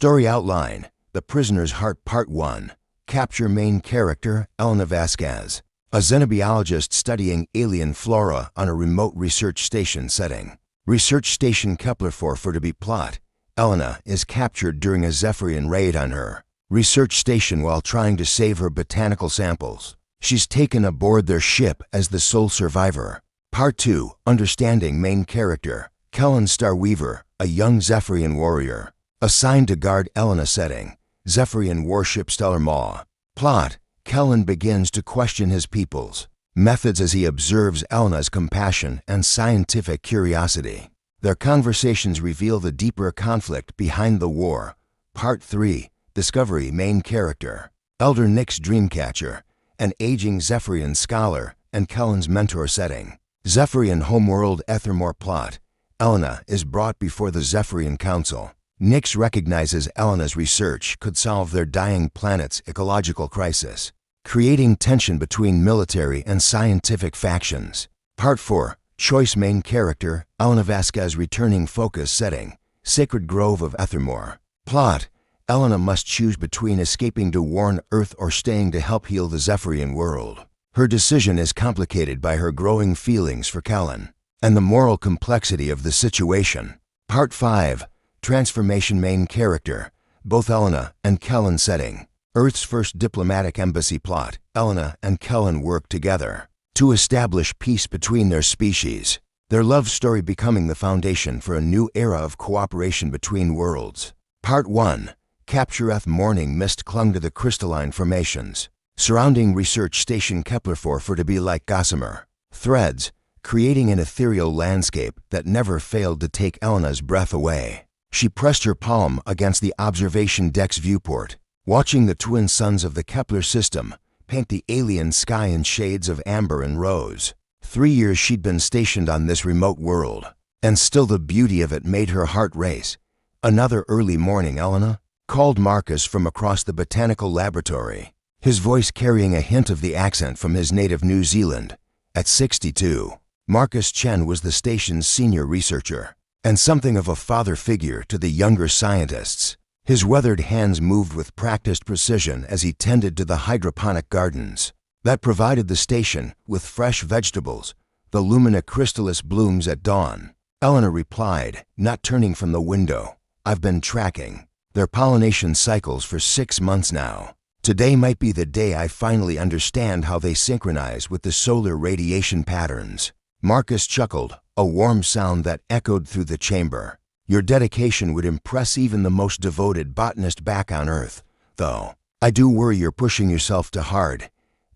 Story outline: The Prisoner's Heart Part 1. Capture main character, Elena Vasquez, a xenobiologist studying alien flora on a remote research station setting. Research Station Kepler-4 for to be plot. Elena is captured during a Zephrian raid on her research station while trying to save her botanical samples. She's taken aboard their ship as the sole survivor. Part 2. Understanding main character, Kellen Starweaver, a young Zephrian warrior, assigned to guard Elena setting. Zephrian warship Stellar Maw. Plot: Kellen begins to question his people's methods as he observes Elena's compassion and scientific curiosity. Their conversations reveal the deeper conflict behind the war. Part 3. Discovery main character, Elder Nyx Dreamcatcher, an aging Zephrian scholar and Kellen's mentor setting. Zephrian homeworld Ethermore plot: Elena is brought before the Zephrian Council. Nyx recognizes Elena's research could solve their dying planet's ecological crisis, creating tension between military and scientific factions. Part 4. Choice main character, Elena Vasquez returning focus setting, Sacred Grove of Ethermore. Plot: Elena must choose between escaping to warn Earth or staying to help heal the Zephrian world. Her decision is complicated by her growing feelings for Kellen and the moral complexity of the situation. Part 5. Transformation main character, both Elena and Kellen setting, Earth's first diplomatic embassy plot. Elena and Kellen work together to establish peace between their species, their love story becoming the foundation for a new era of cooperation between worlds. Part 1. Capture morning mist clung to the crystalline formations surrounding research station Kepler-4 for to be like gossamer threads, creating an ethereal landscape that never failed to take Elena's breath away. She pressed her palm against the observation deck's viewport, watching the twin suns of the Kepler system paint the alien sky in shades of amber and rose. 3 years she'd been stationed on this remote world, and still the beauty of it made her heart race. "Another early morning, Elena?" called Marcus from across the botanical laboratory, his voice carrying a hint of the accent from his native New Zealand. At 62, Marcus Chen was the station's senior researcher, and something of a father figure to the younger scientists. His weathered hands moved with practiced precision as he tended to the hydroponic gardens that provided the station with fresh vegetables, the Lumina crystallis blooms at dawn. Elena replied, not turning from the window. "I've been tracking their pollination cycles for 6 months now. Today might be the day I finally understand how they synchronize with the solar radiation patterns." Marcus chuckled, a warm sound that echoed through the chamber. "Your dedication would impress even the most devoted botanist back on Earth, though I do worry you're pushing yourself too hard."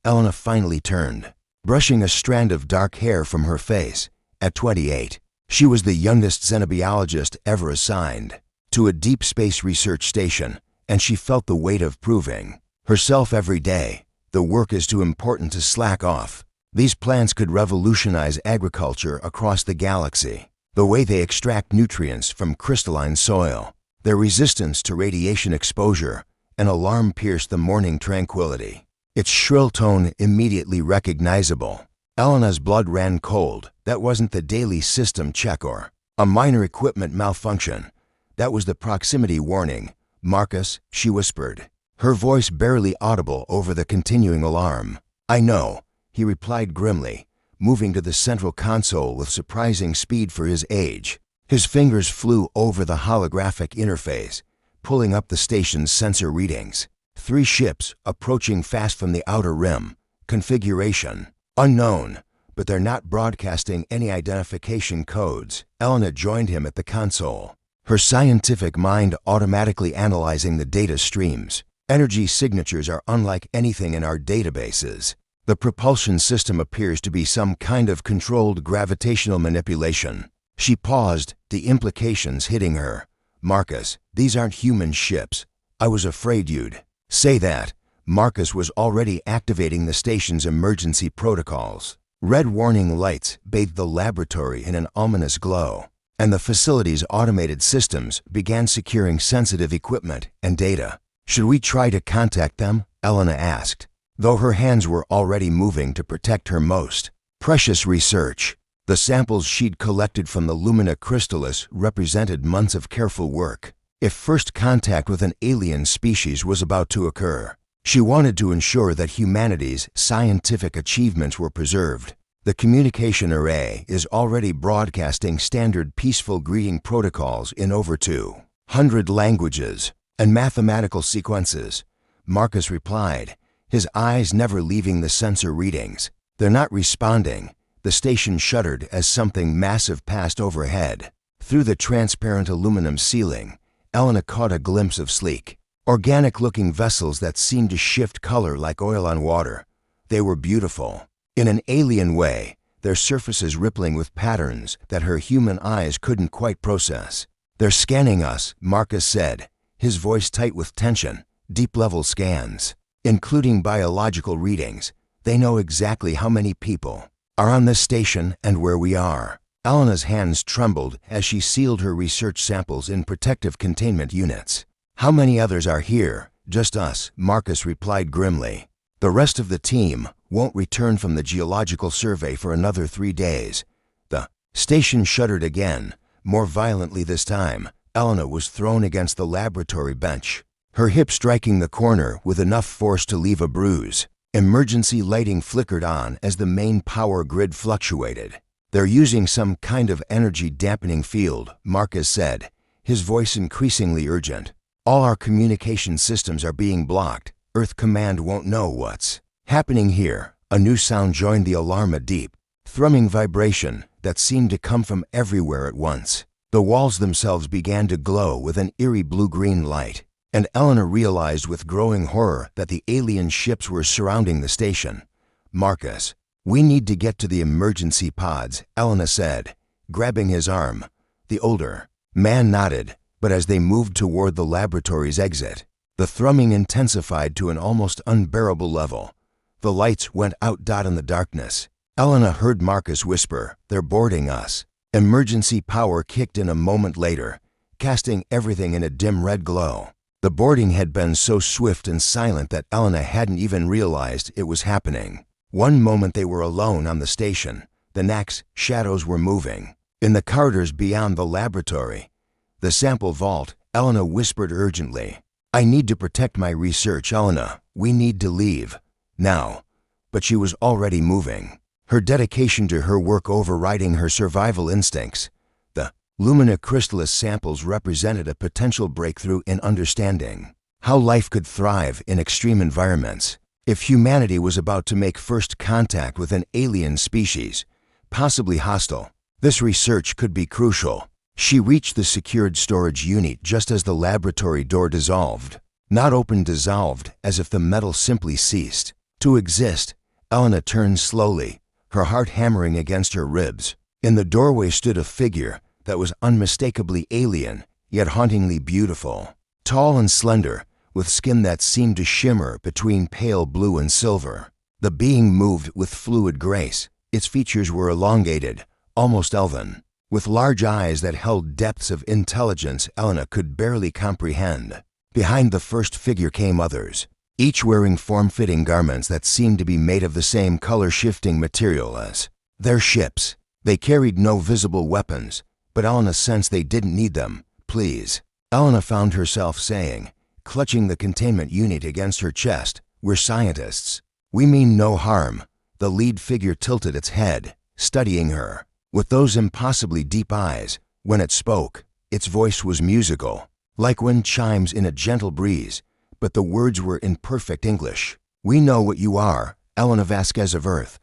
Elena finally turned, brushing a strand of dark hair from her face. At 28, she was the youngest xenobiologist ever assigned to a deep space research station, and she felt the weight of proving herself every day. The work is too important to slack off. These plants could revolutionize agriculture across the galaxy. The way they extract nutrients from crystalline soil, their resistance to radiation exposure, an alarm pierced the morning tranquility, its shrill tone immediately recognizable. Elena's blood ran cold. That wasn't the daily system check or a minor equipment malfunction. That was the proximity warning. "Marcus," she whispered, her voice barely audible over the continuing alarm. "I know," he replied grimly, moving to the central console with surprising speed for his age. His fingers flew over the holographic interface, pulling up the station's sensor readings. 3 ships approaching fast from the outer rim. Configuration: unknown, but they're not broadcasting any identification codes. Elena joined him at the console, her scientific mind automatically analyzing the data streams. "Energy signatures are unlike anything in our databases. The propulsion system appears to be some kind of controlled gravitational manipulation." She paused, the implications hitting her. "Marcus, these aren't human ships. I was afraid you'd say that." Marcus was already activating the station's emergency protocols. Red warning lights bathed the laboratory in an ominous glow, and the facility's automated systems began securing sensitive equipment and data. "Should we try to contact them?" Elena asked, though her hands were already moving to protect her most precious research. The samples she'd collected from the Lumina crystallis represented months of careful work. if first contact with an alien species was about to occur. She wanted to ensure that humanity's scientific achievements were preserved. The communication array is already broadcasting standard peaceful greeting protocols in over 200 languages and mathematical sequences, Marcus replied, his eyes never leaving the sensor readings. They're not responding. The station shuddered as something massive passed overhead. Through the transparent aluminum ceiling, Elena caught a glimpse of sleek, organic-looking vessels that seemed to shift color like oil on water. They were beautiful. In an alien way, their surfaces rippling with patterns that her human eyes couldn't quite process. They're scanning us, Marcus said, his voice tight with tension. Deep-level scans, including biological readings. They know exactly how many people are on this station and where we are. Elena's hands trembled as she sealed her research samples in protective containment units. How many others are here? Just us, Marcus replied grimly. The rest of the team won't return from the geological survey for another 3 days. The station shuddered again, more violently this time. Elena was thrown against the laboratory bench, her hip striking the corner with enough force to leave a bruise. Emergency lighting flickered on as the main power grid fluctuated. They're using some kind of energy dampening field, Marcus said, his voice increasingly urgent. All our communication systems are being blocked. Earth Command won't know what's happening here. A new sound joined the alarm, a deep, thrumming vibration that seemed to come from everywhere at once. The walls themselves began to glow with an eerie blue-green light, and Elena realized with growing horror that the alien ships were surrounding the station. Marcus, we need to get to the emergency pods, Elena said, grabbing his arm. The older man nodded, but as they moved toward the laboratory's exit, the thrumming intensified to an almost unbearable level. The lights went out. In the darkness, Elena heard Marcus whisper, "They're boarding us." Emergency power kicked in a moment later, casting everything in a dim red glow. The boarding had been so swift and silent that Elena hadn't even realized it was happening. One moment they were alone on the station, the next, shadows were moving. In the corridors beyond the laboratory, the sample vault, Elena whispered urgently, "I need to protect my research, Elena. We need to leave. Now." But she was already moving, her dedication to her work overriding her survival instincts. The Lumina Crystallis samples represented a potential breakthrough in understanding how life could thrive in extreme environments. If humanity was about to make first contact with an alien species, possibly hostile, this research could be crucial. She reached the secured storage unit just as the laboratory door dissolved. Not opened, dissolved, as if the metal simply ceased to exist. Elena turned slowly, her heart hammering against her ribs. In the doorway stood a figure that was unmistakably alien, yet hauntingly beautiful. Tall and slender, with skin that seemed to shimmer between pale blue and silver. The being moved with fluid grace. Its features were elongated, almost elven, with large eyes that held depths of intelligence Elena could barely comprehend. Behind the first figure came others, each wearing form-fitting garments that seemed to be made of the same color-shifting material as their ships. They carried no visible weapons, but Elena sensed they didn't need them. "Please," Elena found herself saying, clutching the containment unit against her chest, "We're scientists. We mean no harm." The lead figure tilted its head, studying her with those impossibly deep eyes. When it spoke, its voice was musical, like wind chimes in a gentle breeze, but the words were in perfect English. "We know what you are, Elena Vasquez of Earth.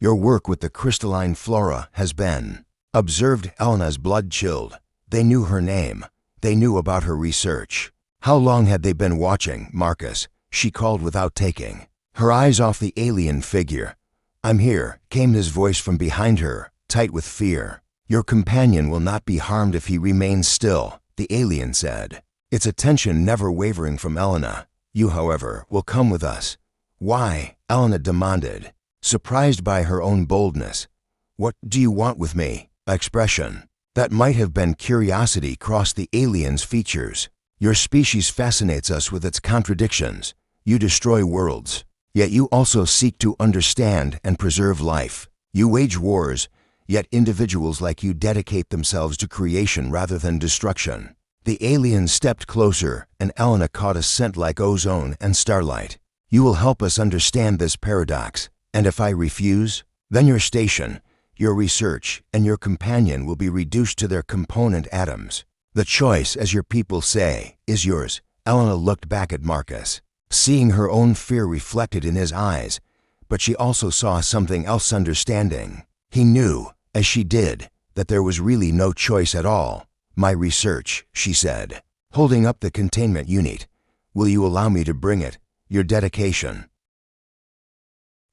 Your work with the crystalline flora has been." Observed. Elena's blood chilled. They knew her name. They knew about her research. "How long had they been watching, Marcus?" she called without taking her eyes off the alien figure. "I'm here," came his voice from behind her, tight with fear. "Your companion will not be harmed if he remains still," the alien said, its attention never wavering from Elena. "You, however, will come with us." "Why?" Elena demanded, surprised by her own boldness. "What do you want with me?" Expression that might have been curiosity crossed the alien's features. "Your species fascinates us with its contradictions. You destroy worlds, yet you also seek to understand and preserve life. You wage wars, yet individuals like you dedicate themselves to creation rather than destruction." The alien stepped closer, and Elena caught a scent like ozone and starlight. You will help us understand this paradox, and if I refuse, then your station, your research, and your companion will be reduced to their component atoms. The choice, as your people say, is yours. Elena looked back at Marcus, seeing her own fear reflected in his eyes, but she also saw something else understanding. He knew, as she did, that there was really no choice at all. My research, she said, holding up the containment unit. Will you allow me to bring it? Your dedication.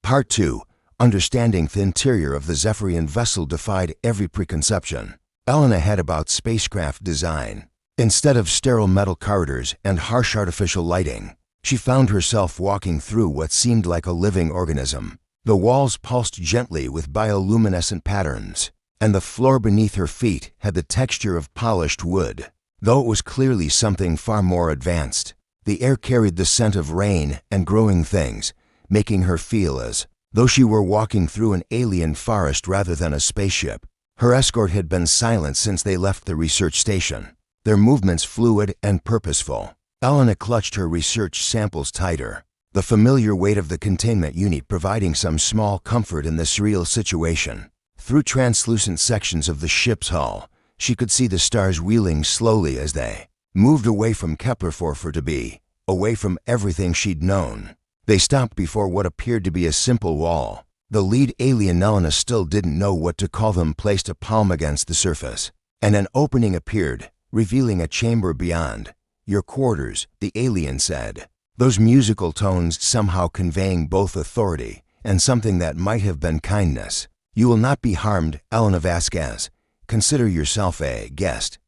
Part 2. Understanding the interior of the Zephrian vessel defied every preconception Elena had about spacecraft design. Instead of sterile metal corridors and harsh artificial lighting, she found herself walking through what seemed like a living organism. The walls pulsed gently with bioluminescent patterns, and the floor beneath her feet had the texture of polished wood. Though it was clearly something far more advanced, the air carried the scent of rain and growing things, making her feel as though she were walking through an alien forest rather than a spaceship. Her escort had been silent since they left the research station, their movements fluid and purposeful. Elena clutched her research samples tighter, the familiar weight of the containment unit providing some small comfort in this surreal situation. Through translucent sections of the ship's hull, she could see the stars wheeling slowly as they moved away from Kepler 4 to be, away from everything she'd known. They stopped before what appeared to be a simple wall. The lead alien, Elena still didn't know what to call them, placed a palm against the surface, and an opening appeared, revealing a chamber beyond. Your quarters, the alien said, those musical tones somehow conveying both authority and something that might have been kindness. You will not be harmed, Elena Vasquez. Consider yourself a guest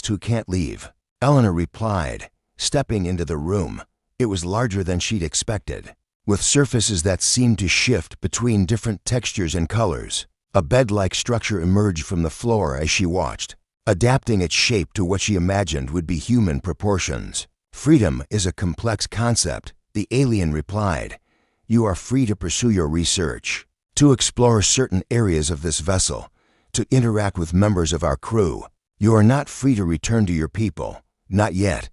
who can't leave. Elena replied, stepping into the room. It was larger than she'd expected, with surfaces that seemed to shift between different textures and colors. A bed-like structure emerged from the floor as she watched, adapting its shape to what she imagined would be human proportions. Freedom is a complex concept, the alien replied. You are free to pursue your research, to explore certain areas of this vessel, to interact with members of our crew. You are not free to return to your people. Not yet.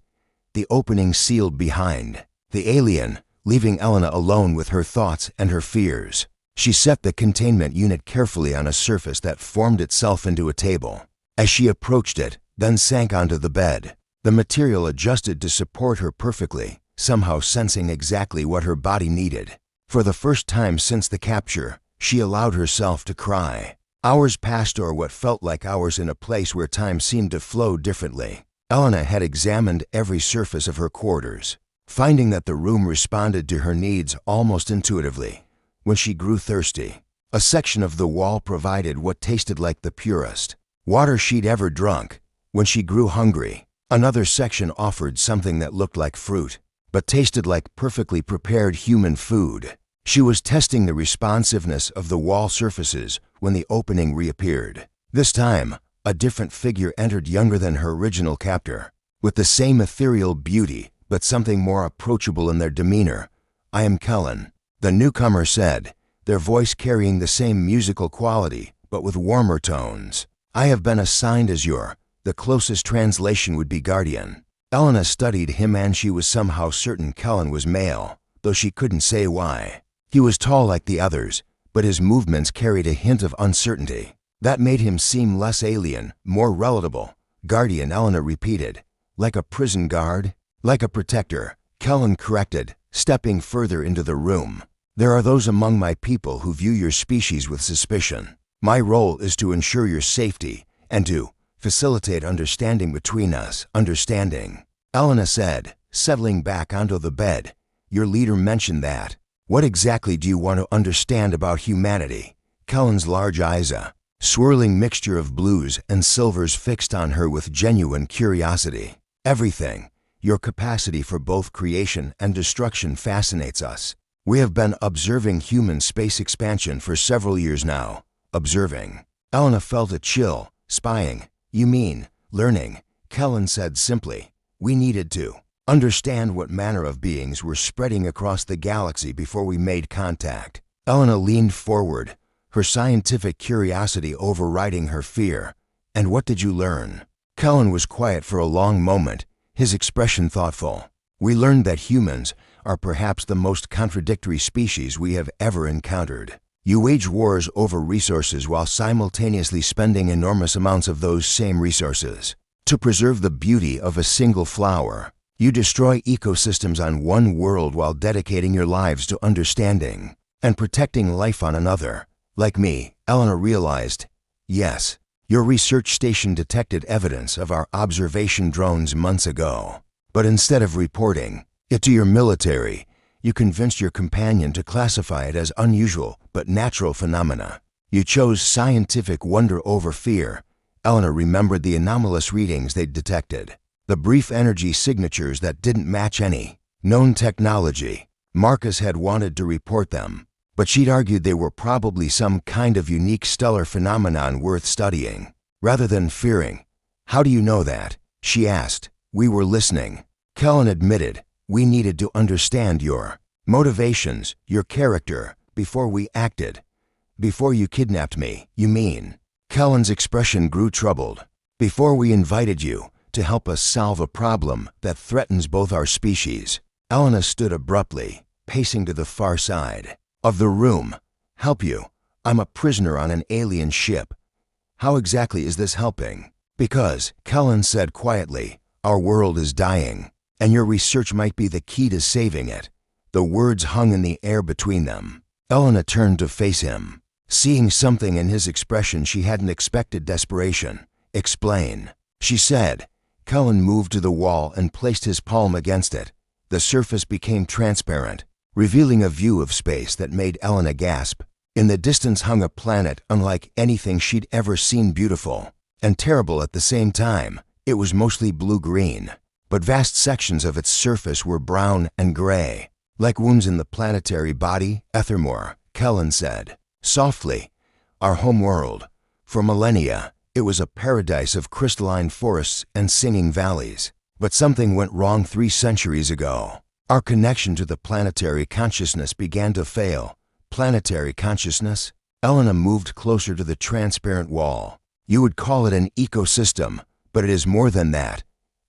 The opening sealed behind the alien, leaving Elena alone with her thoughts and her fears. She set the containment unit carefully on a surface that formed itself into a table. As she approached it, then sank onto the bed, the material adjusted to support her perfectly, somehow sensing exactly what her body needed. For the first time since the capture, she allowed herself to cry. Hours passed, or what felt like hours, in a place where time seemed to flow differently. Elena had examined every surface of her quarters, finding that the room responded to her needs almost intuitively. When she grew thirsty, a section of the wall provided what tasted like the purest water she'd ever drunk. When she grew hungry, another section offered something that looked like fruit, but tasted like perfectly prepared human food. She was testing the responsiveness of the wall surfaces when the opening reappeared. This time, a different figure entered, younger than her original captor, with the same ethereal beauty, but something more approachable in their demeanor. I am Kellen, the newcomer said, their voice carrying the same musical quality, but with warmer tones. I have been assigned as the closest translation would be guardian. Elena studied him, and she was somehow certain Kellen was male, though she couldn't say why. He was tall like the others, but his movements carried a hint of uncertainty. That made him seem less alien, more relatable. Guardian, Elena repeated. Like a prison guard? Like a protector, Kellen corrected, stepping further into the room. There are those among my people who view your species with suspicion. My role is to ensure your safety and to facilitate understanding between us. Understanding, Elena said, settling back onto the bed. Your leader mentioned that. What exactly do you want to understand about humanity? Kellen's large eyes, a swirling mixture of blues and silvers, fixed on her with genuine curiosity. Everything. Your capacity for both creation and destruction fascinates us. We have been observing human space expansion for several years now. Observing. Elena felt a chill. Spying. You mean learning? Kellen said simply. We needed to understand what manner of beings were spreading across the galaxy before we made contact. Elena leaned forward, her scientific curiosity overriding her fear. And what did you learn? Kellen was quiet for a long moment, his expression thoughtful. We learned that humans are perhaps the most contradictory species we have ever encountered. You wage wars over resources while simultaneously spending enormous amounts of those same resources. To preserve the beauty of a single flower, you destroy ecosystems on one world while dedicating your lives to understanding and protecting life on another. Like me, Elena realized, yes, your research station detected evidence of our observation drones months ago. But instead of reporting it to your military, you convinced your companion to classify it as unusual but natural phenomena. You chose scientific wonder over fear. Elena remembered the anomalous readings they'd detected, the brief energy signatures that didn't match any known technology. Marcus had wanted to report them, but she'd argued they were probably some kind of unique stellar phenomenon worth studying, rather than fearing. How do you know that? She asked. We were listening. Kellen admitted, we needed to understand your motivations, your character, before we acted. Before you kidnapped me, you mean? Kellen's expression grew troubled. Before we invited you to help us solve a problem that threatens both our species. Elena stood abruptly, pacing to the far side of the room. Help you? I'm a prisoner on an alien ship. How exactly is this helping? Because, Kellen said quietly, our world is dying, and your research might be the key to saving it. The words hung in the air between them. Elena turned to face him, seeing something in his expression she hadn't expected. Desperation. Explain, she said. Kellen moved to the wall and placed his palm against it. The surface became transparent, revealing a view of space that made Elena gasp. In the distance hung a planet unlike anything she'd ever seen, beautiful and terrible at the same time. It was mostly blue-green, but vast sections of its surface were brown and gray, like wounds in the planetary body. Ethermore, Kellen said softly, our home world. For millennia, it was a paradise of crystalline forests and singing valleys. But something went wrong 3 centuries ago. Our connection to the planetary consciousness began to fail. Planetary consciousness? Elena moved closer to the transparent wall. You would call it an ecosystem, but it is more than that.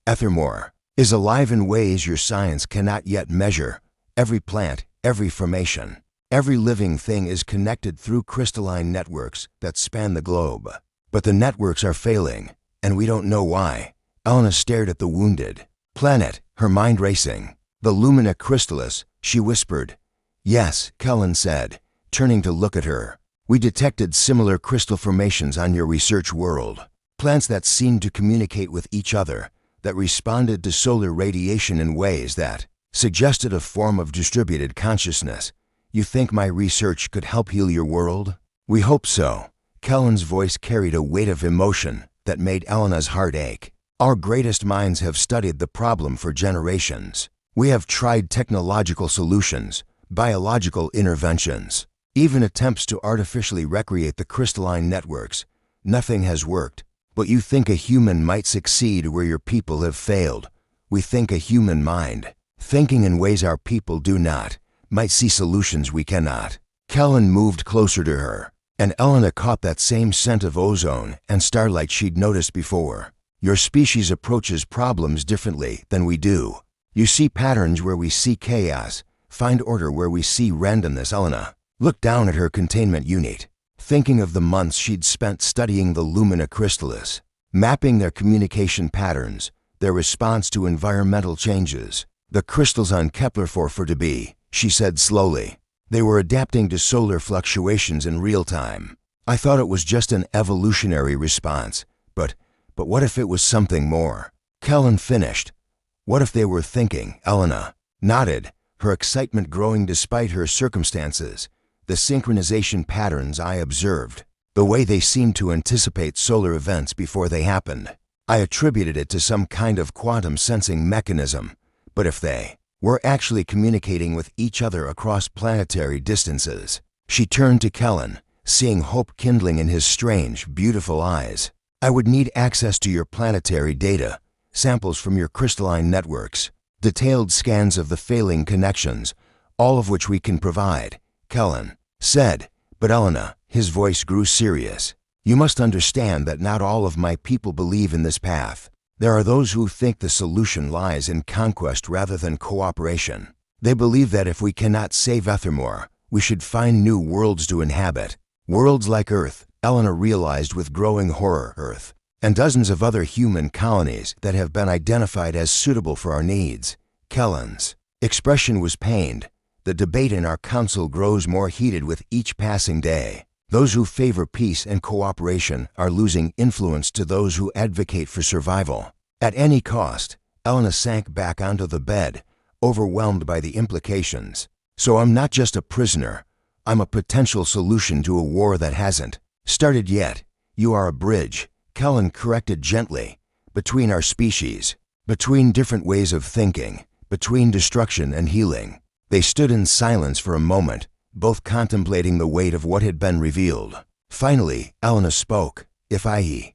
Ethermore is alive in ways your science cannot yet measure. Every plant, every formation, every living thing is connected through crystalline networks that span the globe. But the networks are failing, and we don't know why. Elena stared at the wounded planet, her mind racing. The Lumina Crystallis, she whispered. Yes, Kellen said, turning to look at her. We detected similar crystal formations on your research world. Plants that seemed to communicate with each other, that responded to solar radiation in ways that suggested a form of distributed consciousness. You think my research could help heal your world? We hope so. Kellen's voice carried a weight of emotion that made Elena's heart ache. Our greatest minds have studied the problem for generations. We have tried technological solutions, biological interventions, even attempts to artificially recreate the crystalline networks. Nothing has worked. But you think a human might succeed where your people have failed. We think a human mind, thinking in ways our people do not, might see solutions we cannot. Kellen moved closer to her, and Elena caught that same scent of ozone and starlight she'd noticed before. Your species approaches problems differently than we do. You see patterns where we see chaos, find order where we see randomness. Elena looked down at her containment unit, thinking of the months she'd spent studying the Lumina Crystallis, mapping their communication patterns, their response to environmental changes. The crystals on Kepler-4 she said slowly. They were adapting to solar fluctuations in real time. I thought it was just an evolutionary response, but what if it was something more? Kellen finished. What if they were thinking? Elena nodded, her excitement growing despite her circumstances. The synchronization patterns I observed, the way they seemed to anticipate solar events before they happened. I attributed it to some kind of quantum sensing mechanism. But if they were actually communicating with each other across planetary distances? She turned to Kellen, seeing hope kindling in his strange, beautiful eyes. I would need access to your planetary data, samples from your crystalline networks, detailed scans of the failing connections, all of which we can provide, Kellen said. But Elena, his voice grew serious. You must understand that not all of my people believe in this path. There are those who think the solution lies in conquest rather than cooperation. They believe that if we cannot save Ethermore, we should find new worlds to inhabit. Worlds like Earth, Elena realized with growing horror, Earth, and dozens of other human colonies that have been identified as suitable for our needs. Kellen's expression was pained. The debate in our council grows more heated with each passing day. Those who favor peace and cooperation are losing influence to those who advocate for survival. At any cost, Elena sank back onto the bed, overwhelmed by the implications. So I'm not just a prisoner. I'm a potential solution to a war that hasn't started yet. You are a bridge, Kellen corrected gently, between our species, between different ways of thinking, between destruction and healing. They stood in silence for a moment, both contemplating the weight of what had been revealed. Finally, Elena spoke. If I...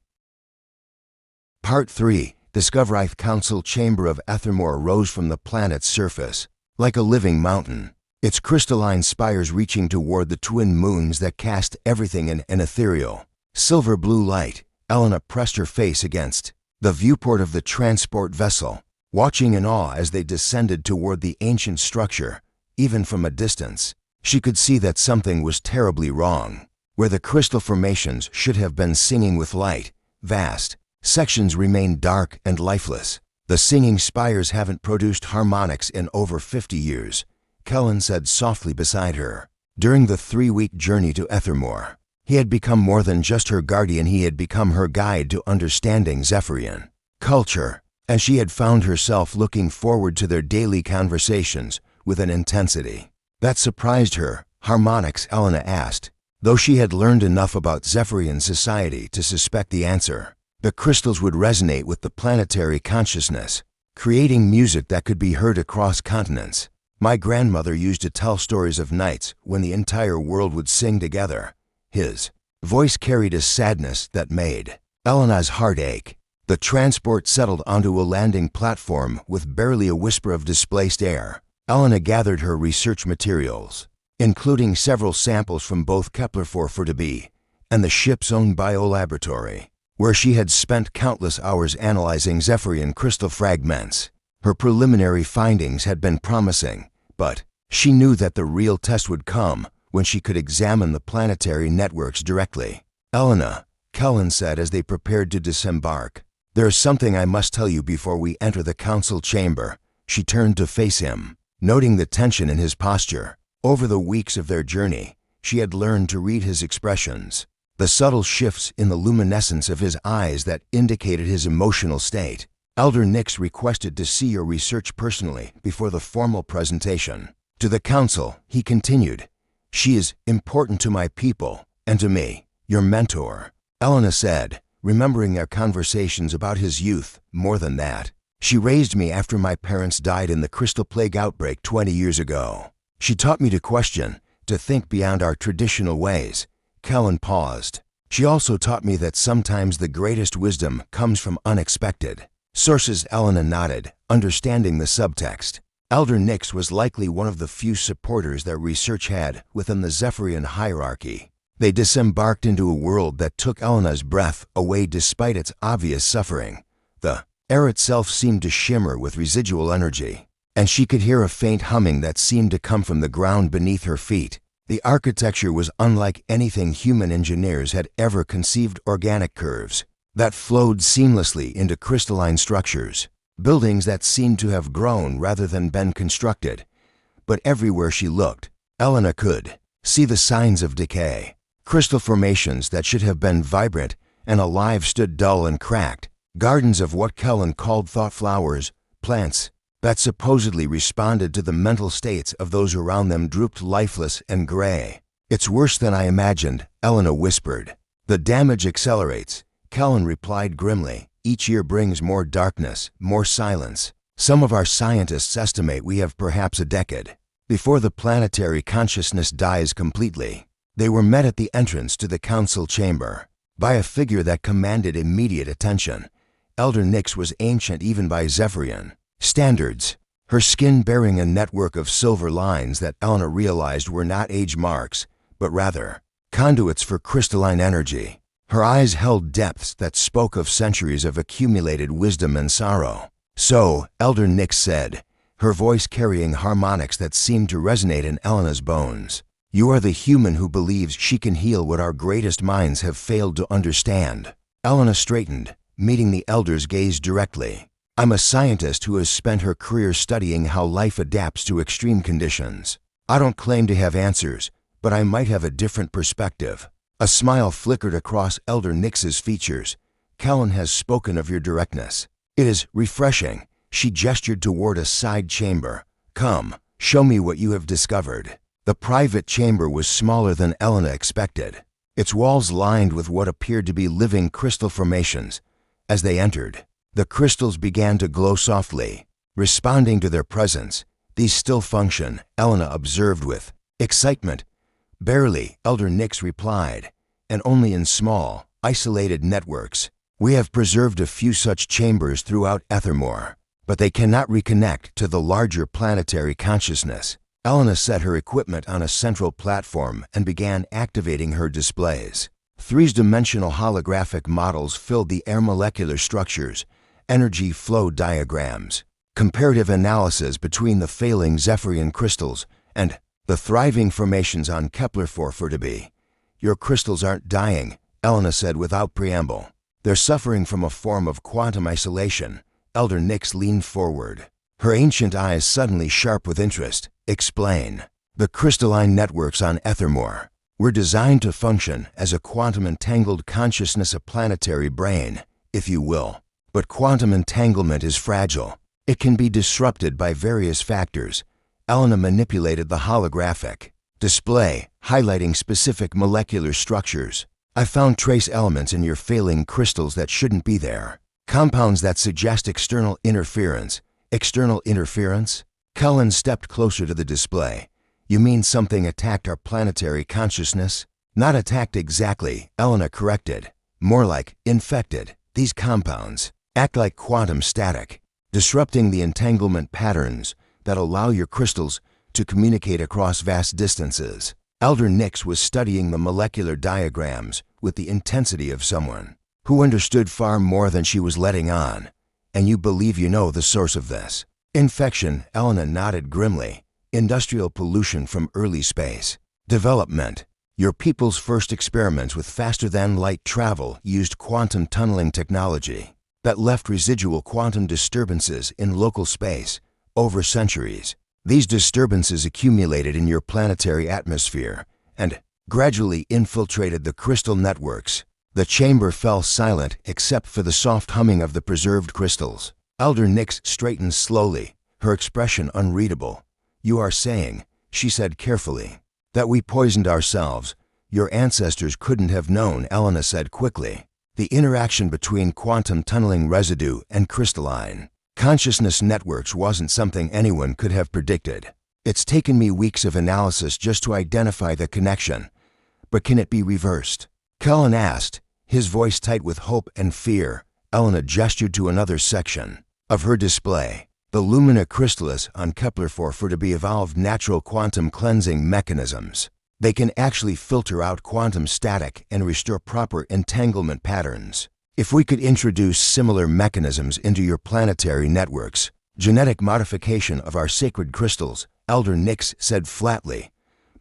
Part 3. Discoverith Council Chamber of Ethermore rose from the planet's surface, like a living mountain, its crystalline spires reaching toward the twin moons that cast everything in an ethereal, silver-blue light. Elena pressed her face against the viewport of the transport vessel, watching in awe as they descended toward the ancient structure. Even from a distance, she could see that something was terribly wrong. Where the crystal formations should have been singing with light, vast sections remained dark and lifeless. The singing spires haven't produced harmonics in over 50 years, Kellen said softly beside her. During the 3-week journey to Ethermore, he had become more than just her guardian. He had become her guide to understanding Zephrian culture, and she had found herself looking forward to their daily conversations with an intensity that surprised her. Harmonics, Elena asked, though she had learned enough about Zephrian society to suspect the answer. The crystals would resonate with the planetary consciousness, creating music that could be heard across continents. My grandmother used to tell stories of nights when the entire world would sing together. His voice carried a sadness that made Elena's heart ache. The transport settled onto a landing platform with barely a whisper of displaced air. Elena gathered her research materials, including several samples from both Kepler-4 and the ship's own biolaboratory, where she had spent countless hours analyzing Zephrian crystal fragments. Her preliminary findings had been promising, but she knew that the real test would come when she could examine the planetary networks directly. Elena, Kellen said as they prepared to disembark, there is something I must tell you before we enter the council chamber. She turned to face him, noting the tension in his posture. Over the weeks of their journey, she had learned to read his expressions, the subtle shifts in the luminescence of his eyes that indicated his emotional state. Elder Nix requested to see your research personally before the formal presentation. To the council, he continued, she is important to my people and to me, your mentor. Elena said, remembering their conversations about his youth. More than that, she raised me after my parents died in the Crystal Plague outbreak 20 years ago. She taught me to question, to think beyond our traditional ways. Kellen paused. She also taught me that sometimes the greatest wisdom comes from unexpected sources. Elena nodded, understanding the subtext. Elder Nix was likely one of the few supporters their research had within the Zephrian hierarchy. They disembarked into a world that took Elena's breath away despite its obvious suffering. The air itself seemed to shimmer with residual energy, and she could hear a faint humming that seemed to come from the ground beneath her feet. The architecture was unlike anything human engineers had ever conceived. Organic curves that flowed seamlessly into crystalline structures, buildings that seemed to have grown rather than been constructed. But everywhere she looked, Elena could see the signs of decay. Crystal formations that should have been vibrant and alive stood dull and cracked. Gardens of what Kellen called thought flowers, plants that supposedly responded to the mental states of those around them, drooped lifeless and gray. It's worse than I imagined, Elena whispered. The damage accelerates, Kellen replied grimly. Each year brings more darkness, more silence. Some of our scientists estimate we have perhaps a decade before the planetary consciousness dies completely. They were met at the entrance to the council chamber by a figure that commanded immediate attention. Elder Nix was ancient even by Zephrian standards, her skin bearing a network of silver lines that Elena realized were not age marks, but rather conduits for crystalline energy. Her eyes held depths that spoke of centuries of accumulated wisdom and sorrow. "So," Elder Nyx said, her voice carrying harmonics that seemed to resonate in Elena's bones, "you are the human who believes she can heal what our greatest minds have failed to understand." Elena straightened, meeting the elder's gaze directly. "I'm a scientist who has spent her career studying how life adapts to extreme conditions. I don't claim to have answers, but I might have a different perspective." A smile flickered across Elder Nyx's features. "Kellen has spoken of your directness. It is refreshing." She gestured toward a side chamber. "Come, show me what you have discovered." The private chamber was smaller than Elena expected, its walls lined with what appeared to be living crystal formations. As they entered, the crystals began to glow softly, responding to their presence. "These still function," Elena observed with excitement. "Barely," Elder Nyx replied, "and only in small, isolated networks. We have preserved a few such chambers throughout Ethermore, but they cannot reconnect to the larger planetary consciousness." Elena set her equipment on a central platform and began activating her displays. Three-dimensional holographic models filled the air, molecular structures, energy flow diagrams, comparative analysis between the failing Zephrian crystals, and the thriving formations on Kepler-4 "Your crystals aren't dying," Elena said without preamble. "They're suffering from a form of quantum isolation." Elder Nyx leaned forward, her ancient eyes suddenly sharp with interest. "Explain." "The crystalline networks on Ethermore were designed to function as a quantum-entangled consciousness, a planetary brain, if you will. But quantum entanglement is fragile. It can be disrupted by various factors." Elena manipulated the holographic display, highlighting specific molecular structures. "I found trace elements in your failing crystals that shouldn't be there. Compounds that suggest external interference." "External interference?" Kellen stepped closer to the display. "You mean something attacked our planetary consciousness?" "Not attacked exactly," Elena corrected. "More like infected. These compounds act like quantum static, disrupting the entanglement patterns that allow your crystals to communicate across vast distances." Elder Nyx was studying the molecular diagrams with the intensity of someone who understood far more than she was letting on. "And you believe you know the source of this?" "Infection," Elena nodded grimly. "Industrial pollution from early space development. Your people's first experiments with faster-than-light travel used quantum tunneling technology that left residual quantum disturbances in local space over centuries. These disturbances accumulated in your planetary atmosphere and gradually infiltrated the crystal networks." The chamber fell silent except for the soft humming of the preserved crystals. Elder Nyx straightened slowly, her expression unreadable. "You are saying," she said carefully, "that we poisoned ourselves. Your ancestors couldn't have known," Elena said quickly. "The interaction between quantum tunneling residue and crystalline consciousness networks wasn't something anyone could have predicted. It's taken me weeks of analysis just to identify the connection. But can it be reversed?" Kellen asked, his voice tight with hope and fear. Elena gestured to another section of her display. "The lumina crystallis on Kepler-4 evolved natural quantum cleansing mechanisms. They can actually filter out quantum static and restore proper entanglement patterns. If we could introduce similar mechanisms into your planetary networks, genetic modification of our sacred crystals," Elder Nyx said flatly.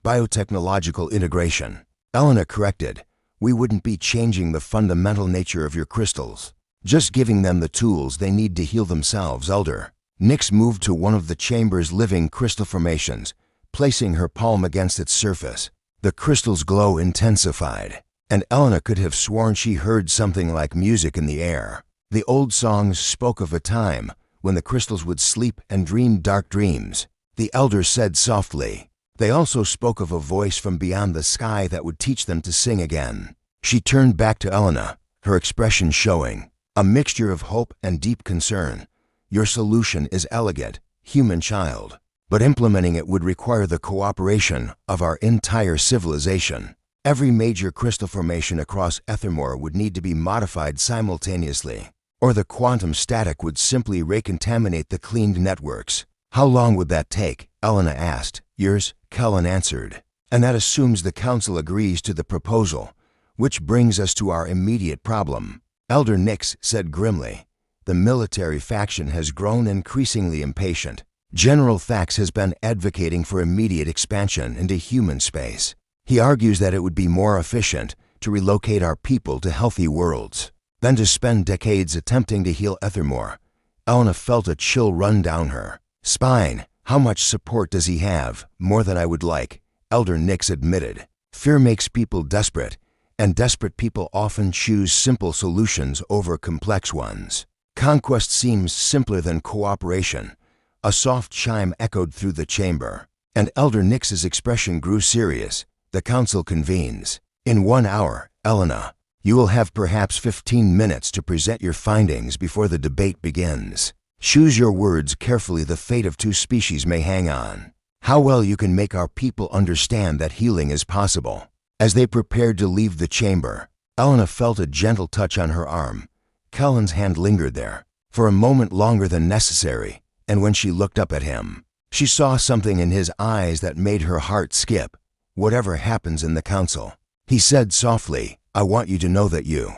"Biotechnological integration," Elena corrected. "We wouldn't be changing the fundamental nature of your crystals, just giving them the tools they need to heal themselves." Elder Nyx moved to one of the chamber's living crystal formations, placing her palm against its surface. The crystal's glow intensified, and Elena could have sworn she heard something like music in the air. The old songs spoke of a time when the crystals would sleep and dream dark dreams. The elder said softly. They also spoke of a voice from beyond the sky that would teach them to sing again. She turned back to Elena, her expression showing a mixture of hope and deep concern. "Your solution is elegant, human child, but implementing it would require the cooperation of our entire civilization. Every major crystal formation across Ethermore would need to be modified simultaneously, or the quantum static would simply recontaminate the cleaned networks." "How long would that take?" Elena asked. "Years," Kellen answered. "And that assumes the council agrees to the proposal. Which brings us to our immediate problem, Elder Nix said grimly. The military faction has grown increasingly impatient. General Thax has been advocating for immediate expansion into human space. He argues that it would be more efficient to relocate our people to healthy worlds than to spend decades attempting to heal Ethermore. Elena felt a chill run down her spine. How much support does he have? More than I would like, Elder Nix admitted. Fear makes people desperate, and desperate people often choose simple solutions over complex ones. Conquest seems simpler than cooperation. A soft chime echoed through the chamber, and Elder Nix's expression grew serious. The council convenes. In 1 hour, Elena, you will have perhaps 15 minutes to present your findings before the debate begins. Choose your words carefully. The fate of 2 species may hang on. How well you can make our people understand that healing is possible. As they prepared to leave the chamber, Elena felt a gentle touch on her arm. Kellen's hand lingered there for a moment longer than necessary, and when she looked up at him, she saw something in his eyes that made her heart skip. Whatever happens in the council, he said softly, I want you to know that you.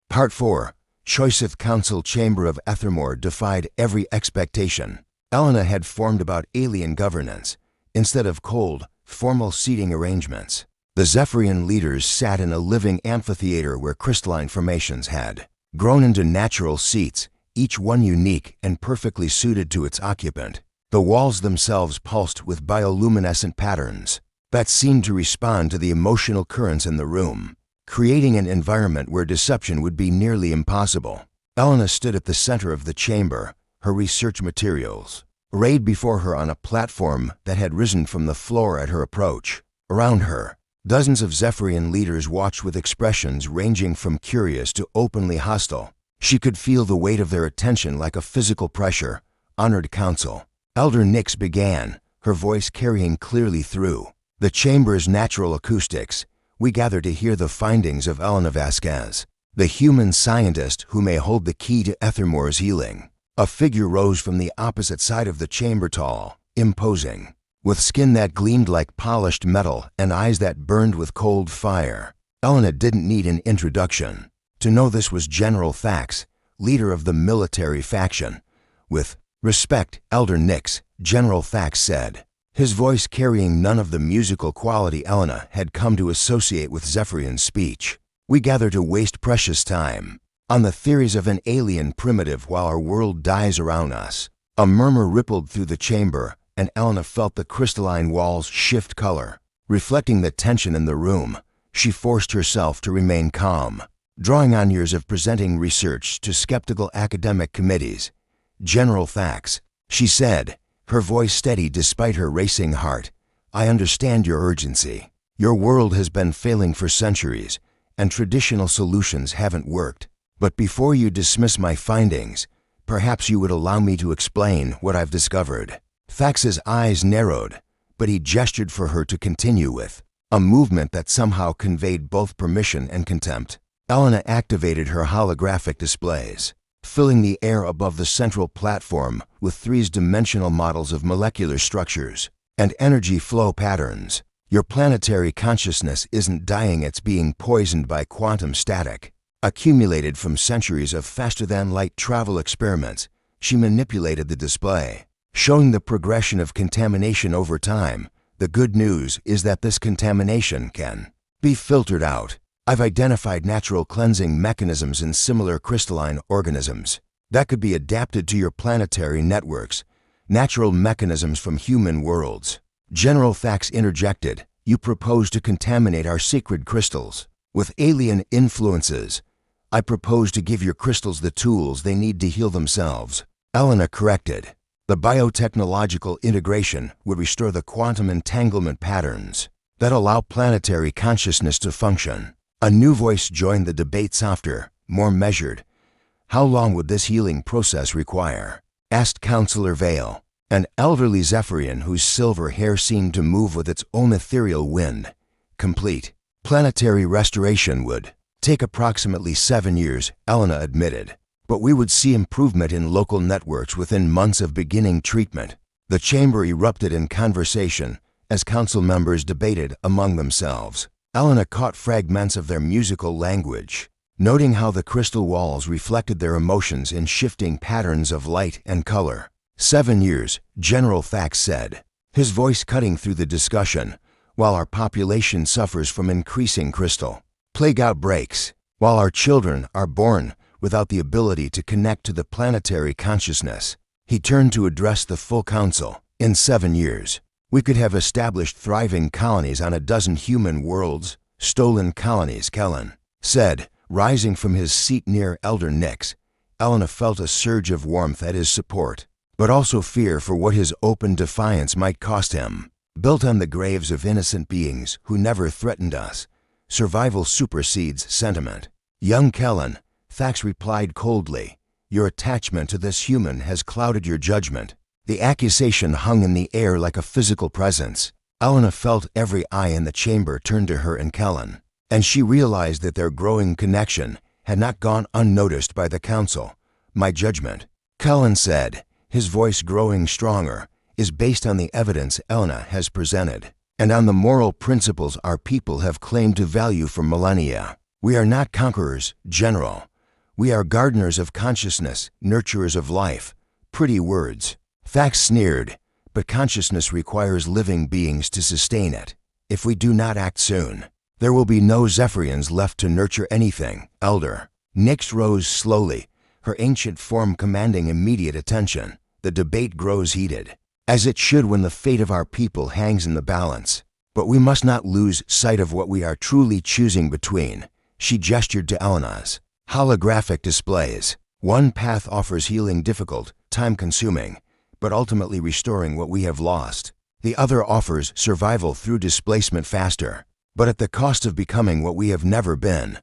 Part 4. Choiceth Council Chamber of Ethermore defied every expectation Elena had formed about alien governance. Instead of cold, formal seating arrangements, the Zephrian leaders sat in a living amphitheater where crystalline formations had grown into natural seats, each one unique and perfectly suited to its occupant. The walls themselves pulsed with bioluminescent patterns that seemed to respond to the emotional currents in the room, creating an environment where deception would be nearly impossible. Elena stood at the center of the chamber, her research materials arrayed before her on a platform that had risen from the floor at her approach. Around her, dozens of Zephrian leaders watched with expressions ranging from curious to openly hostile. She could feel the weight of their attention like a physical pressure. Honored Council, Elder Nix began, her voice carrying clearly through the chamber's natural acoustics. We gather to hear the findings of Elena Vasquez, the human scientist who may hold the key to Ethermore's healing. A figure rose from the opposite side of the chamber, tall, imposing, with skin that gleamed like polished metal and eyes that burned with cold fire. Elena didn't need an introduction to know this was General Thax, leader of the military faction. With respect, Elder Nix, General Thax said, his voice carrying none of the musical quality Elena had come to associate with Zephrian's speech. We gather to waste precious time on the theories of an alien primitive while our world dies around us. A murmur rippled through the chamber, and Elena felt the crystalline walls shift color. Reflecting the tension in the room, she forced herself to remain calm, drawing on years of presenting research to skeptical academic committees. General Thax, she said, her voice steady despite her racing heart, I understand your urgency. Your world has been failing for centuries, and traditional solutions haven't worked. But before you dismiss my findings, perhaps you would allow me to explain what I've discovered. Thax's eyes narrowed, but he gestured for her to continue with a movement that somehow conveyed both permission and contempt. Elena activated her holographic displays, filling the air above the central platform with 3-dimensional models of molecular structures and energy flow patterns. Your planetary consciousness isn't dying, it's being poisoned by quantum static, accumulated from centuries of faster-than-light travel experiments. She manipulated the display, showing the progression of contamination over time. The good news is that this contamination can be filtered out. I've identified natural cleansing mechanisms in similar crystalline organisms that could be adapted to your planetary networks, natural mechanisms from human worlds. General Thax interjected, you propose to contaminate our sacred crystals with alien influences. I propose to give your crystals the tools they need to heal themselves. Elena corrected. The biotechnological integration would restore the quantum entanglement patterns that allow planetary consciousness to function. A new voice joined the debate, softer, more measured. How long would this healing process require? Asked Councillor Vale, an elderly Zephrian whose silver hair seemed to move with its own ethereal wind. Complete planetary restoration would take approximately 7 years, Elena admitted, but we would see improvement in local networks within months of beginning treatment. The chamber erupted in conversation as council members debated among themselves. Elena caught fragments of their musical language, noting how the crystal walls reflected their emotions in shifting patterns of light and color. 7 years, General Thax said, his voice cutting through the discussion. While our population suffers from increasing crystal plague outbreaks, while our children are born without the ability to connect to the planetary consciousness, he turned to address the full council. In 7 years, we could have established thriving colonies on a dozen human worlds. Stolen colonies, Kellen said, rising from his seat near Elder Nix. Elena felt a surge of warmth at his support, but also fear for what his open defiance might cost him. Built on the graves of innocent beings who never threatened us, survival supersedes sentiment. Young Kellen, Thax replied coldly, your attachment to this human has clouded your judgment. The accusation hung in the air like a physical presence. Elena felt every eye in the chamber turn to her and Kellen, and she realized that their growing connection had not gone unnoticed by the council. My judgment, Kellen said, his voice growing stronger, is based on the evidence Elena has presented, and on the moral principles our people have claimed to value for millennia. We are not conquerors, General. We are gardeners of consciousness, nurturers of life. Pretty words. Thax sneered, but consciousness requires living beings to sustain it. If we do not act soon, there will be no Zephrians left to nurture anything. Elder Nix rose slowly, her ancient form commanding immediate attention. The debate grows heated, as it should when the fate of our people hangs in the balance. But we must not lose sight of what we are truly choosing between. She gestured to Elena's holographic displays. One path offers healing, difficult, time-consuming, but ultimately restoring what we have lost. The other offers survival through displacement, faster, but at the cost of becoming what we have never been.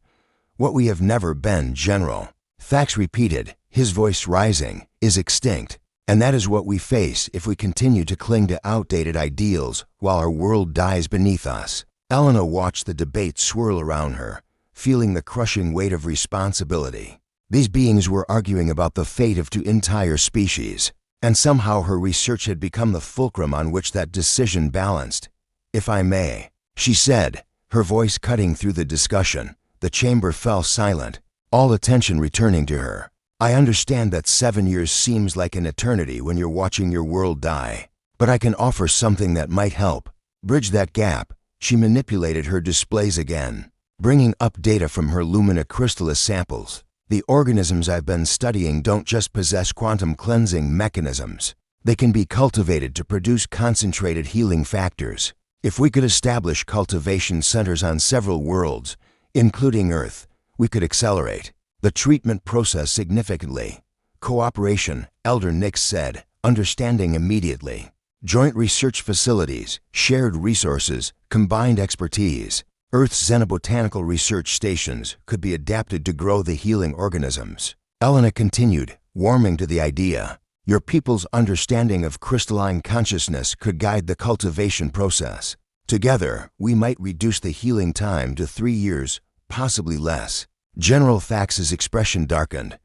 What we have never been, General. Thax repeated, his voice rising, is extinct. And that is what we face if we continue to cling to outdated ideals while our world dies beneath us. Elena watched the debate swirl around her, feeling the crushing weight of responsibility. These beings were arguing about the fate of 2 entire species, and somehow her research had become the fulcrum on which that decision balanced. If I may, she said, her voice cutting through the discussion. The chamber fell silent, all attention returning to her. I understand that 7 years seems like an eternity when you're watching your world die, but I can offer something that might help bridge that gap. She manipulated her displays again, bringing up data from her lumina crystallis samples. The organisms I've been studying don't just possess quantum cleansing mechanisms. They can be cultivated to produce concentrated healing factors. If we could establish cultivation centers on several worlds, including Earth, we could accelerate the treatment process significantly. Cooperation, Elder Nix said, understanding immediately. Joint research facilities, shared resources, combined expertise. Earth's xenobotanical research stations could be adapted to grow the healing organisms. Elena continued, warming to the idea. Your people's understanding of crystalline consciousness could guide the cultivation process. Together, we might reduce the healing time to 3 years, possibly less. General Thax's expression darkened.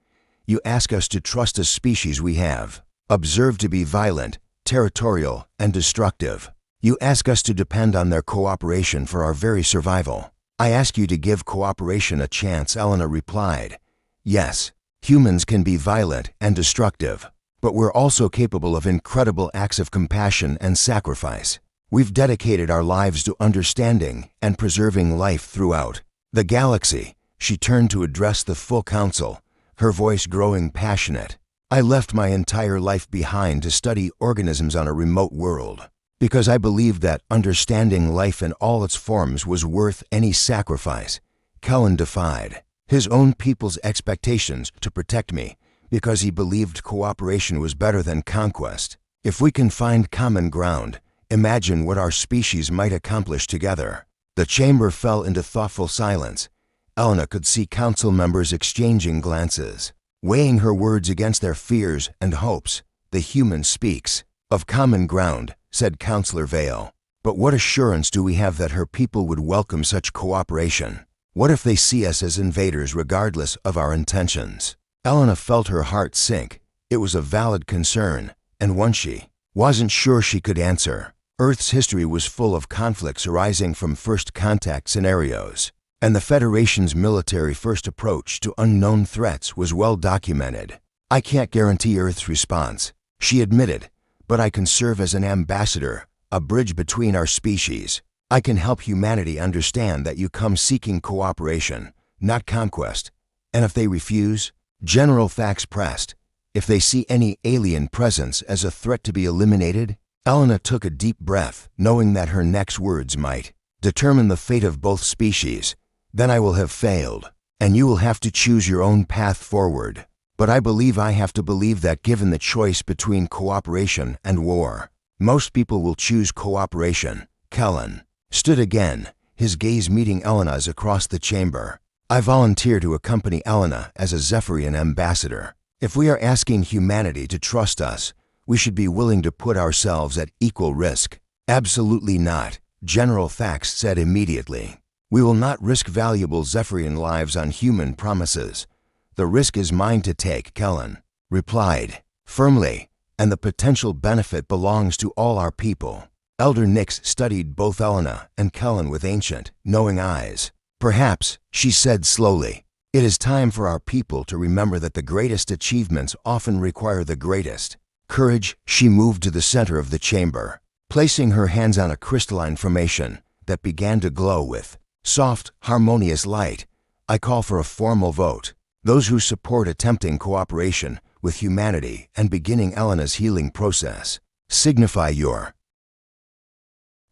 You ask us to trust a species we have observed to be violent, territorial, and destructive. You ask us to depend on their cooperation for our very survival. I ask you to give cooperation a chance, Elena replied. Yes, humans can be violent and destructive, but we're also capable of incredible acts of compassion and sacrifice. We've dedicated our lives to understanding and preserving life throughout the galaxy. She turned to address the full council, her voice growing passionate. I left my entire life behind to study organisms on a remote world, because I believed that understanding life in all its forms was worth any sacrifice. Kellen defied his own people's expectations to protect me because he believed cooperation was better than conquest. If we can find common ground, imagine what our species might accomplish together. The chamber fell into thoughtful silence. Elena could see council members exchanging glances, weighing her words against their fears and hopes. The human speaks of common ground, said Counselor Vale. But what assurance do we have that her people would welcome such cooperation? What if they see us as invaders regardless of our intentions? Elena felt her heart sink. It was a valid concern, and one she wasn't sure she could answer. Earth's history was full of conflicts arising from first contact scenarios, and the Federation's military first approach to unknown threats was well documented. I can't guarantee Earth's response, she admitted, but I can serve as an ambassador, a bridge between our species. I can help humanity understand that you come seeking cooperation, not conquest. And if they refuse, General Fax pressed, if they see any alien presence as a threat to be eliminated. Elena took a deep breath, knowing that her next words might determine the fate of both species. Then I will have failed, and you will have to choose your own path forward. But I believe I have to believe that given the choice between cooperation and war, most people will choose cooperation. Kellen stood again, his gaze meeting Elena's across the chamber. I volunteer to accompany Elena as a Zephrian ambassador. If we are asking humanity to trust us, we should be willing to put ourselves at equal risk. Absolutely not, General Fax said immediately. We will not risk valuable Zephrian lives on human promises. The risk is mine to take, Kellen replied firmly, and the potential benefit belongs to all our people. Elder Nix studied both Elena and Kellen with ancient, knowing eyes. Perhaps, she said slowly, it is time for our people to remember that the greatest achievements often require the greatest courage. She moved to the center of the chamber, placing her hands on a crystalline formation that began to glow with soft, harmonious light. I call for a formal vote. Those who support attempting cooperation with humanity and beginning Elena's healing process, signify your.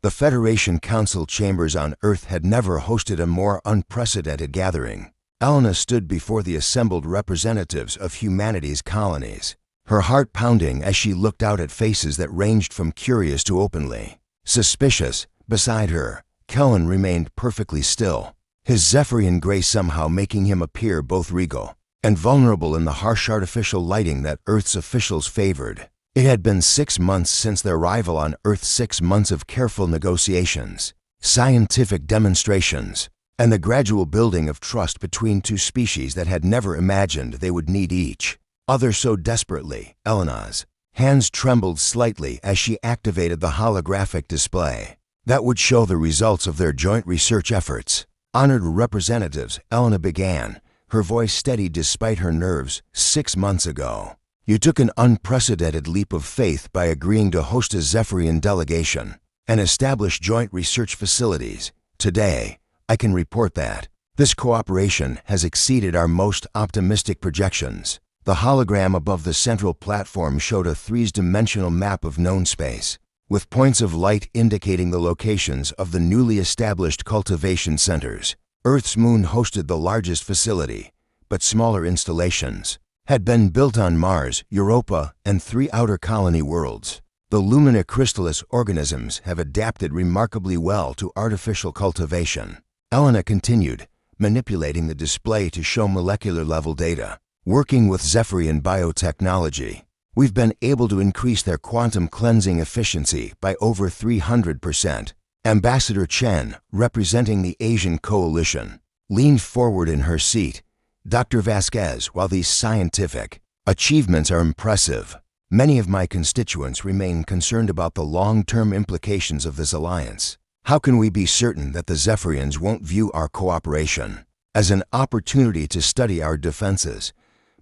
The Federation Council chambers on Earth had never hosted a more unprecedented gathering. Elena stood before the assembled representatives of humanity's colonies, her heart pounding as she looked out at faces that ranged from curious to openly suspicious. Beside her, Kellen remained perfectly still, his Zephrian grace somehow making him appear both regal and vulnerable in the harsh artificial lighting that Earth's officials favored. It had been 6 months since their arrival on Earth, 6 months of careful negotiations, scientific demonstrations, and the gradual building of trust between two species that had never imagined they would need each other so desperately. Elena's hands trembled slightly as she activated the holographic display that would show the results of their joint research efforts. Honored representatives, Elena began, her voice steady despite her nerves. 6 months ago, you took an unprecedented leap of faith by agreeing to host a Zephrian delegation and establish joint research facilities. Today, I can report that this cooperation has exceeded our most optimistic projections. The hologram above the central platform showed a three-dimensional map of known space, with points of light indicating the locations of the newly established cultivation centers. Earth's moon hosted the largest facility, but smaller installations had been built on Mars, Europa, and 3 outer colony worlds. The Lumina crystallis organisms have adapted remarkably well to artificial cultivation. Elena continued, manipulating the display to show molecular-level data. Working with Zephrian biotechnology, we've been able to increase their quantum cleansing efficiency by over 300%. Ambassador Chen, representing the Asian coalition, leaned forward in her seat. Dr. Vasquez, while these scientific achievements are impressive, many of my constituents remain concerned about the long-term implications of this alliance. How can we be certain that the Zephrians won't view our cooperation as an opportunity to study our defenses?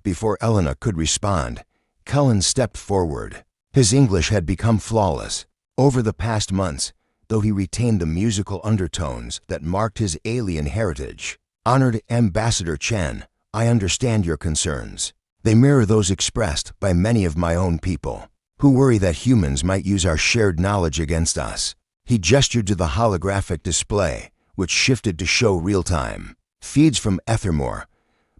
Before Elena could respond, Cullen stepped forward. His English had become flawless over the past months, though he retained the musical undertones that marked his alien heritage. Honored Ambassador Chen, I understand your concerns. They mirror those expressed by many of my own people, who worry that humans might use our shared knowledge against us. He gestured to the holographic display, which shifted to show real-time feeds from Ethermore.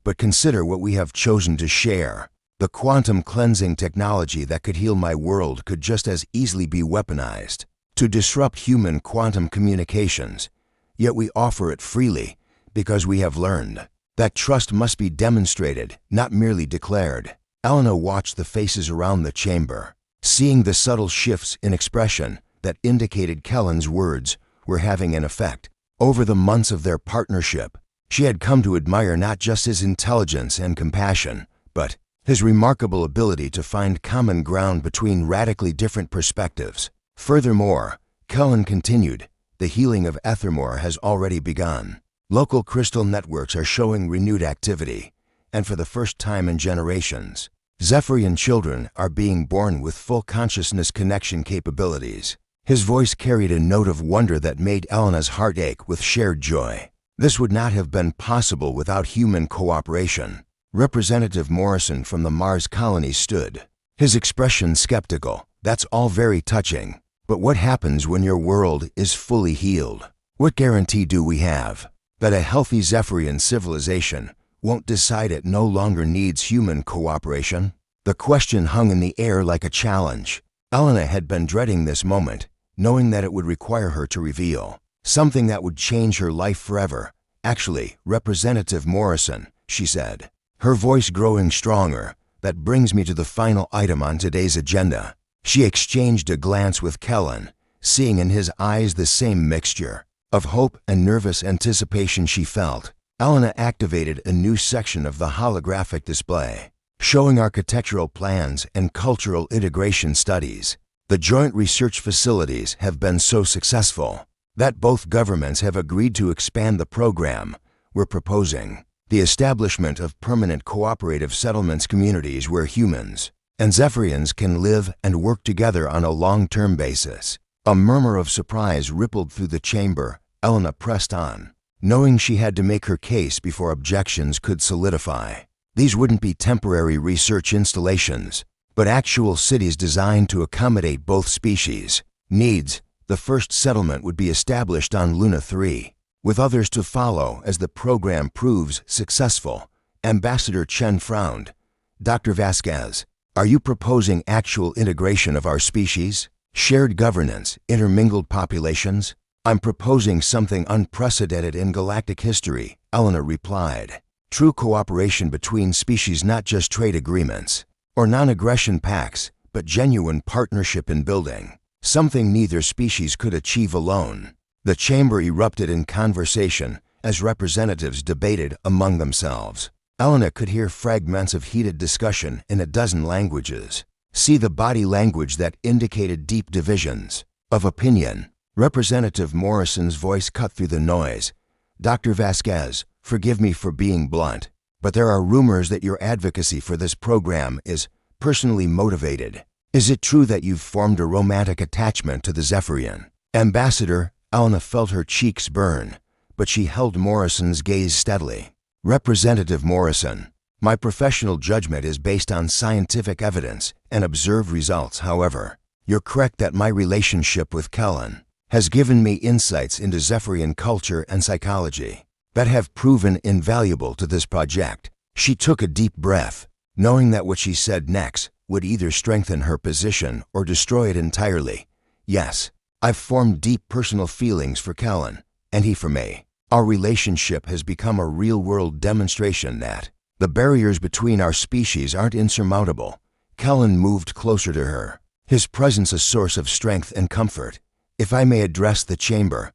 But consider what we have chosen to share. The quantum cleansing technology that could heal my world could just as easily be weaponized to disrupt human quantum communications. Yet we offer it freely because we have learned that trust must be demonstrated, not merely declared. Elena watched the faces around the chamber, seeing the subtle shifts in expression that indicated Kellen's words were having an effect. Over the months of their partnership, she had come to admire not just his intelligence and compassion, but his remarkable ability to find common ground between radically different perspectives. Furthermore, Cullen continued, the healing of Ethermore has already begun. Local crystal networks are showing renewed activity, and for the first time in generations, Zephrian children are being born with full consciousness connection capabilities. His voice carried a note of wonder that made Elena's heart ache with shared joy. This would not have been possible without human cooperation. Representative Morrison from the Mars colony stood, his expression skeptical. That's all very touching, but what happens when your world is fully healed? What guarantee do we have that a healthy Zephrian civilization won't decide it no longer needs human cooperation? The question hung in the air like a challenge. Elena had been dreading this moment, knowing that it would require her to reveal something that would change her life forever. Actually, Representative Morrison, she said, her voice growing stronger, that brings me to the final item on today's agenda. She exchanged a glance with Cullen, seeing in his eyes the same mixture of hope and nervous anticipation she felt. Elena activated a new section of the holographic display, showing architectural plans and cultural integration studies. The joint research facilities have been so successful that both governments have agreed to expand the program. We're proposing the establishment of permanent cooperative settlements communities where humans and Zephrians can live and work together on a long-term basis. A murmur of surprise rippled through the chamber. Elena pressed on, knowing she had to make her case before objections could solidify. These wouldn't be temporary research installations, but actual cities designed to accommodate both species' needs. The first settlement would be established on Luna 3, with others to follow as the program proves successful. Ambassador Chen frowned. Dr. Vasquez, are you proposing actual integration of our species? Shared governance, intermingled populations? I'm proposing something unprecedented in galactic history, Elena replied. True cooperation between species, not just trade agreements or non-aggression pacts, but genuine partnership in building something neither species could achieve alone. The chamber erupted in conversation as representatives debated among themselves. Elena could hear fragments of heated discussion in a dozen languages. See the body language that indicated deep divisions of opinion. Representative Morrison's voice cut through the noise. Dr. Vasquez, forgive me for being blunt, but there are rumors that your advocacy for this program is personally motivated. Is it true that you've formed a romantic attachment to the Zephrian? Ambassador, Elena felt her cheeks burn, but she held Morrison's gaze steadily. Representative Morrison, my professional judgment is based on scientific evidence and observed results. However, you're correct that my relationship with Cullen has given me insights into Zephrian culture and psychology that have proven invaluable to this project. She took a deep breath, knowing that what she said next would either strengthen her position or destroy it entirely. Yes, I've formed deep personal feelings for Cullen, and he for me. Our relationship has become a real-world demonstration that the barriers between our species aren't insurmountable. Cullen moved closer to her, his presence a source of strength and comfort. If I may address the chamber,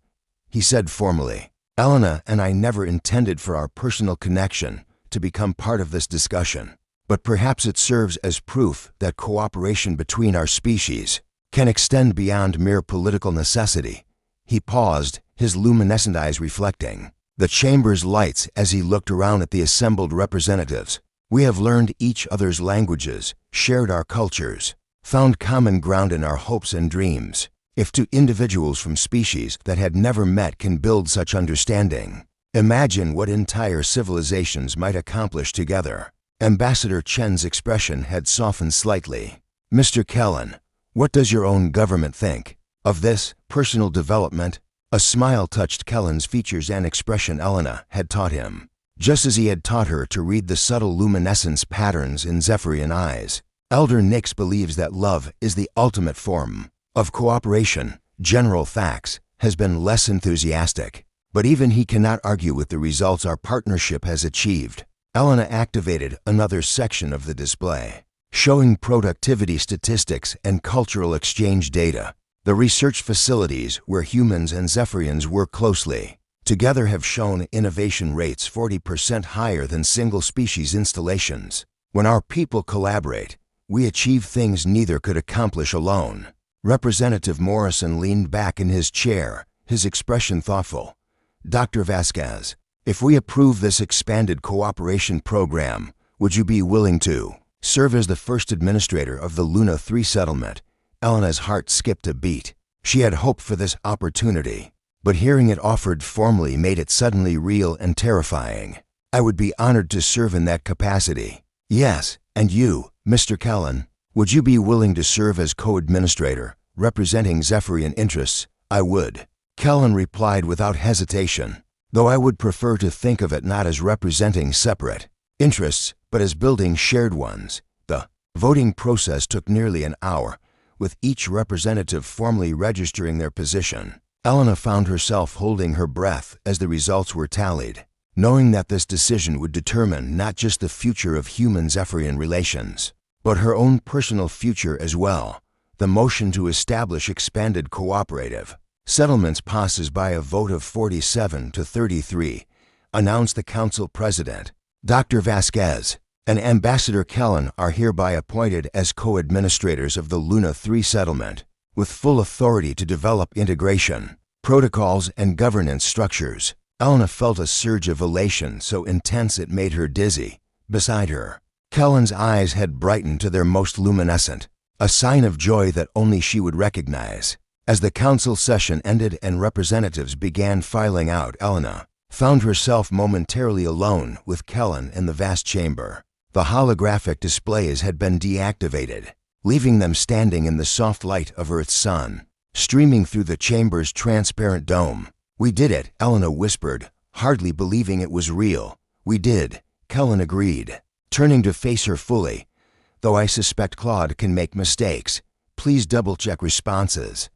he said formally, Elena and I never intended for our personal connection to become part of this discussion, but perhaps it serves as proof that cooperation between our species can extend beyond mere political necessity. He paused, his luminescent eyes reflecting the chamber's lights as he looked around at the assembled representatives. We have learned each other's languages, shared our cultures, found common ground in our hopes and dreams. If two individuals from species that had never met can build such understanding, imagine what entire civilizations might accomplish together. Ambassador Chen's expression had softened slightly. Mr. Cullen, what does your own government think of this personal development? A smile touched Cullen's features, an expression Elena had taught him, just as he had taught her to read the subtle luminescence patterns in Zephrian eyes. Elder Nix believes that love is the ultimate form of cooperation. General Thax has been less enthusiastic, but even he cannot argue with the results our partnership has achieved. Elena activated another section of the display, showing productivity statistics and cultural exchange data. The research facilities where humans and Zephrians work closely together have shown innovation rates 40% higher than single-species installations. When our people collaborate, we achieve things neither could accomplish alone. Representative Morrison leaned back in his chair, his expression thoughtful. Dr. Vasquez, if we approve this expanded cooperation program, would you be willing to serve as the first administrator of the Luna 3 settlement? Elena's heart skipped a beat. She had hoped for this opportunity, but hearing it offered formally made it suddenly real and terrifying. I would be honored to serve in that capacity. Yes, and you, Mr. Kellen, would you be willing to serve as co-administrator, representing Zephrian interests? I would. Kellen replied without hesitation, though I would prefer to think of it not as representing separate interests, but as building shared ones. The voting process took nearly an hour, with each representative formally registering their position. Elena found herself holding her breath as the results were tallied, knowing that this decision would determine not just the future of human-Zephrian relations, but her own personal future as well. The motion to establish expanded cooperative settlements passes by a vote of 47 to 33, announced the council president. Dr. Vasquez and Ambassador Kellen are hereby appointed as co-administrators of the Luna 3 settlement, with full authority to develop integration, protocols, and governance structures. Elena felt a surge of elation so intense it made her dizzy. Beside her, Kellen's eyes had brightened to their most luminescent, a sign of joy that only she would recognize. As the council session ended and representatives began filing out, Elena found herself momentarily alone with Kellen in the vast chamber. The holographic displays had been deactivated, leaving them standing in the soft light of Earth's sun, streaming through the chamber's transparent dome. "We did it," Elena whispered, hardly believing it was real. "We did," Kellen agreed, turning to face her fully. "Though I suspect Claude can make mistakes. Please double-check responses."